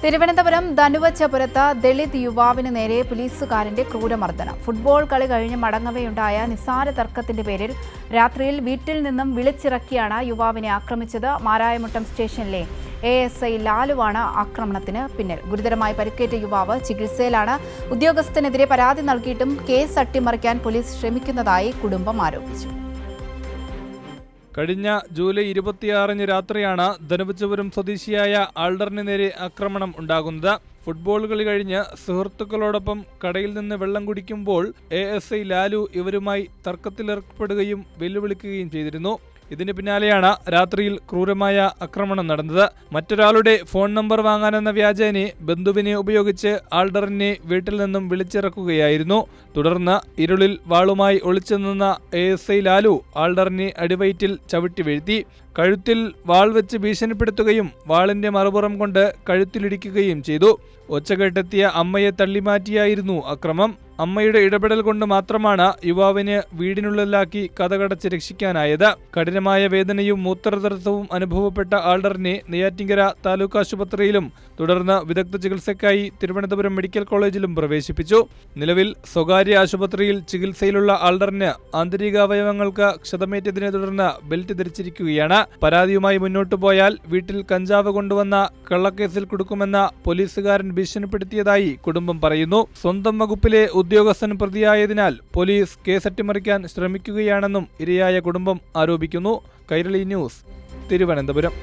തിരുവനന്തപുരം ധനുവച്ചപുരത്ത് ദളിത് യുവാവിന് നേരെ പോലീസുകാരന്റെ ക്രൂരമർദ്ദനം. ഫുട്ബോൾ കളി കഴിഞ്ഞ് മടങ്ങവെയുണ്ടായ നിസ്സാര തർക്കത്തിന്റെ പേരിൽ രാത്രിയിൽ വീട്ടിൽ നിന്നും വിളിച്ചിറക്കിയാണ് യുവാവിനെ ആക്രമിച്ചത്. മാരായമുട്ടം സ്റ്റേഷനിലെ ASI ലാലുവാണ് ആക്രമണത്തിന് പിന്നിൽ. ഗുരുതരമായി പരിക്കേറ്റ യുവാവ് ചികിത്സയിലാണ്. ഉദ്യോഗസ്ഥനെതിരെ പരാതി നൽകിയിട്ടും കേസ് അട്ടിമറിക്കാൻ പോലീസ് ശ്രമിക്കുന്നതായി കുടുംബം ആരോപിച്ചു. കഴിഞ്ഞ ജൂലൈ 26 രാത്രിയാണ് ധനുവച്ചപുരം സ്വദേശിയായ ആൾഡറിന് നേരെ ആക്രമണം ഉണ്ടാകുന്നത്. ഫുട്ബോൾ കളി കഴിഞ്ഞ് സുഹൃത്തുക്കളോടൊപ്പം കടയിൽ നിന്ന് വെള്ളം കുടിക്കുമ്പോൾ ASI ലാലു ഇവരുമായി തർക്കത്തിലേർപ്പെടുകയും വെല്ലുവിളിക്കുകയും ചെയ്തിരുന്നു. ഇതിന് പിന്നാലെയാണ് രാത്രിയിൽ ക്രൂരമായ ആക്രമണം നടന്നത്. മറ്റൊരാളുടെ ഫോൺ നമ്പർ വാങ്ങാനെന്ന വ്യാജേനെ ബന്ധുവിനെ ഉപയോഗിച്ച് ആൾഡറിനെ വീട്ടിൽ നിന്നും വിളിച്ചിറക്കുകയായിരുന്നു. തുടർന്ന് ഇരുളിൽ വാളുമായി ഒളിച്ചു നിന്ന ASI ലാലു ആൾഡറിനെ അടിവയറ്റിൽ ചവിട്ടി വീഴ്ത്തി. കഴുത്തിൽ വാൾ വെച്ച് ഭീഷണിപ്പെടുത്തുകയും വാളിന്റെ മറുപുറം കൊണ്ട് കഴുത്തിലിടിക്കുകയും ചെയ്തു. ഒച്ചകെട്ടെത്തിയ അമ്മയെ തള്ളിമാറ്റിയായിരുന്നു അക്രമം. അമ്മയുടെ ഇടപെടൽ കൊണ്ട് മാത്രമാണ് യുവാവിന് വീടിനുള്ളിലാക്കി കതകടച്ച് രക്ഷിക്കാനായത്. കഠിനമായ വേദനയും മൂത്രതടസ്സവും അനുഭവപ്പെട്ട ആൾഡറിനെ നെയ്യാറ്റിൻകര താലൂക്ക് ആശുപത്രിയിലും തുടർന്ന് വിദഗ്ധ ചികിത്സയ്ക്കായി തിരുവനന്തപുരം മെഡിക്കൽ കോളേജിലും പ്രവേശിപ്പിച്ചു. നിലവിൽ സ്വകാര്യ ആശുപത്രിയിൽ ചികിത്സയിലുള്ള ആൾഡറിന് ആന്തരികാവയവങ്ങൾക്ക് ക്ഷതമേറ്റതിനെ തുടർന്ന് ബെൽറ്റ് ധരിച്ചിരിക്കുകയാണ്. പരാതിയുമായി മുന്നോട്ടു പോയാൽ വീട്ടിൽ കഞ്ചാവ് കൊണ്ടുവന്ന കള്ളക്കേസിൽ കുടുക്കുമെന്ന പോലീസുകാരൻ ഭീഷണിപ്പെടുത്തിയതായി കുടുംബം പറയുന്നു. സ്വന്തം വകുപ്പിലെ ഉദ്യോഗസ്ഥൻ പ്രതിയായതിനാൽ പോലീസ് കേസ് അട്ടിമറിക്കാൻ ശ്രമിക്കുകയാണെന്നും ഇരയായ കുടുംബം ആരോപിക്കുന്നു. കൈരളി ന്യൂസ്, തിരുവനന്തപുരം.